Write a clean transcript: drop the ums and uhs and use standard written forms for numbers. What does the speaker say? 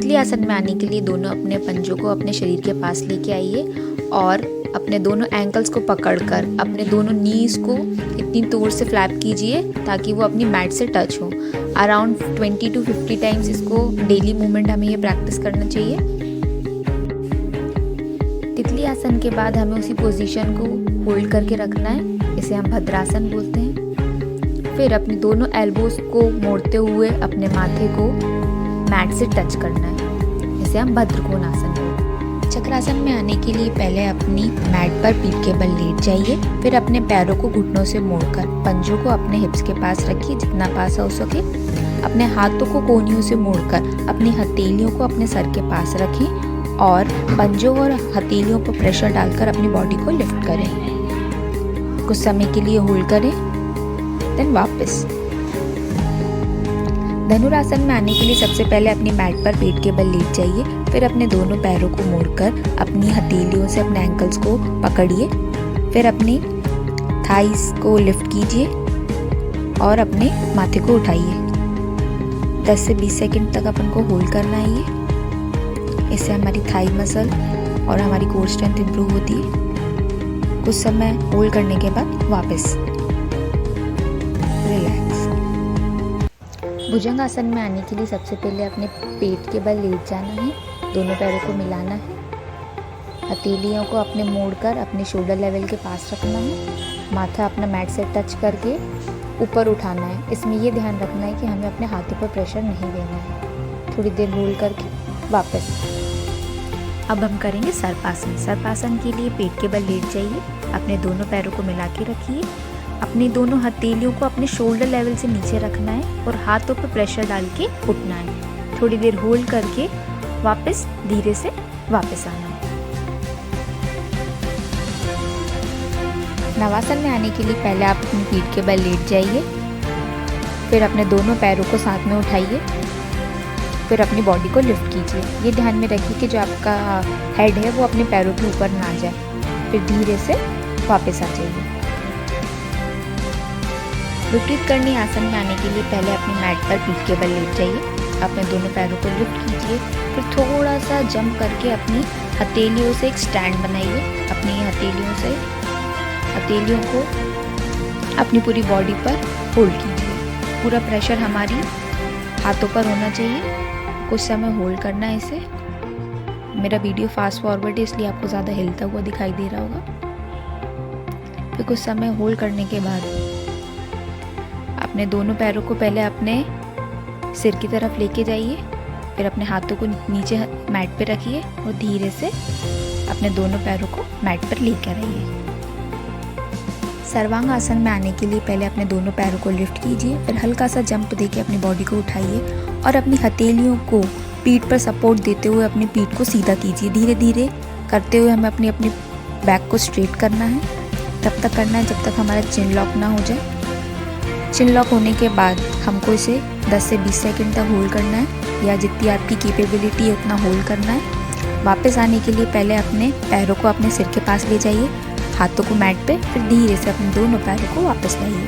तितली आसन में आने के लिए दोनों अपने पंजों को अपने शरीर के पास लेके आइए और अपने दोनों एंकल्स को पकड़कर अपने दोनों नीज को इतनी जोर से फ्लैप कीजिए ताकि वो अपनी मैट से टच हो। अराउंड 20 to 50 टाइम्स इसको डेली मूवमेंट हमें ये प्रैक्टिस करना चाहिए। तितली आसन के बाद हमें उसी पोजीशन को होल्ड करके रखना है, इसे हम भद्रासन बोलते हैं। फिर अपनी दोनों एल्बोज को मोड़ते हुए अपने माथे को मैट से टच करना है, इसे हम भद्रकोणासन बोलते हैं। चक्रासन में आने के लिए पहले अपनी मैट पर पीठ के बल लेट जाइए, फिर अपने पैरों को घुटनों से मोड़कर पंजों को अपने हिप्स के पास रखिए, जितना पास हो सके। अपने हाथों को कोहनियों से मोड़कर अपनी हथेलियों को अपने सर के पास रखें और पंजों और हथेलियों पर प्रेशर डालकर अपनी बॉडी को लिफ्ट करें। कुछ समय के लिए होल्ड करें, देन वापस। धनुरासन में आने के लिए सबसे पहले अपनी मैट पर पेट के बल लेट जाइए, फिर अपने दोनों पैरों को मोड़कर अपनी हथेलियों से अपने एंकल्स को पकड़िए, फिर अपनी थाइस को लिफ्ट कीजिए और अपने माथे को उठाइए। 10 से 20 सेकंड तक अपन को होल्ड करना है ये। इससे हमारी थाई मसल और हमारी कोर स्ट्रेंथ इंप्रूव होती है। कुछ समय होल्ड करने के बाद वापस रिलैक्स। भुजंग आसन में आने के लिए सबसे पहले अपने पेट के बल लेट जाना है, दोनों पैरों को मिलाना है, हथेलियों को अपने मोड़कर अपने शोल्डर लेवल के पास रखना है, माथा अपना मैट से टच करके ऊपर उठाना है। इसमें ये ध्यान रखना है कि हमें अपने हाथों पर प्रेशर नहीं देना है। थोड़ी देर होल्ड करके वापस। अब हम करेंगे सर्पासन। सर्पासन के लिए पेट के बल लेट जाइए, अपने दोनों पैरों को मिला के रखिए, अपनी दोनों हथेलियों को अपने शोल्डर लेवल से नीचे रखना है और हाथों पर प्रेशर डाल के उठना है। थोड़ी देर होल्ड करके वापस धीरे से वापस आना है। नवासन में आने के लिए पहले आप अपनी पीठ के बल लेट जाइए, फिर अपने दोनों पैरों को साथ में उठाइए, फिर अपनी बॉडी को लिफ्ट कीजिए। ये ध्यान में रखिए कि जो आपका हेड है वो अपने पैरों के ऊपर ना जाए। फिर धीरे से वापस आ जाइए। विपरीत करनी आसन में आने के लिए पहले अपनी मैट पर पीठ के बल लेट जाइए, अपने दोनों पैरों को लिफ्ट कीजिए, फिर थोड़ा सा जंप करके अपनी हथेलियों से एक स्टैंड बनाइए। अपनी हथेलियों को अपनी पूरी बॉडी पर होल्ड कीजिए। पूरा प्रेशर हमारी हाथों पर होना चाहिए। कुछ समय होल्ड करना है इसे। मेरा वीडियो फास्ट फॉरवर्ड है इसलिए आपको ज़्यादा हिलता हुआ दिखाई दे रहा होगा। फिर कुछ समय होल्ड करने के बाद अपने दोनों पैरों को पहले अपने सिर की तरफ लेके जाइए, फिर अपने हाथों को नीचे मैट पे रखिए और धीरे से अपने दोनों पैरों को मैट पर लेकर आइए। सर्वांग आसन में आने के लिए पहले अपने दोनों पैरों को लिफ्ट कीजिए, फिर हल्का सा जंप देके अपनी बॉडी को उठाइए और अपनी हथेलियों को पीठ पर सपोर्ट देते हुए अपनी पीठ को सीधा कीजिए। धीरे धीरे करते हुए हमें अपनी बैक को स्ट्रेट करना है। तब तक करना है जब तक हमारा चिन लॉक ना हो जाए। चिन लॉक होने के बाद हमको इसे 10 से 20 सेकंड तक होल्ड करना है, या जितनी आपकी कैपेबिलिटी है उतना होल्ड करना है। वापस आने के लिए पहले अपने पैरों को अपने सिर के पास ले जाइए, हाथों को मैट पे, फिर धीरे से अपने दोनों पैरों को वापस लाइए।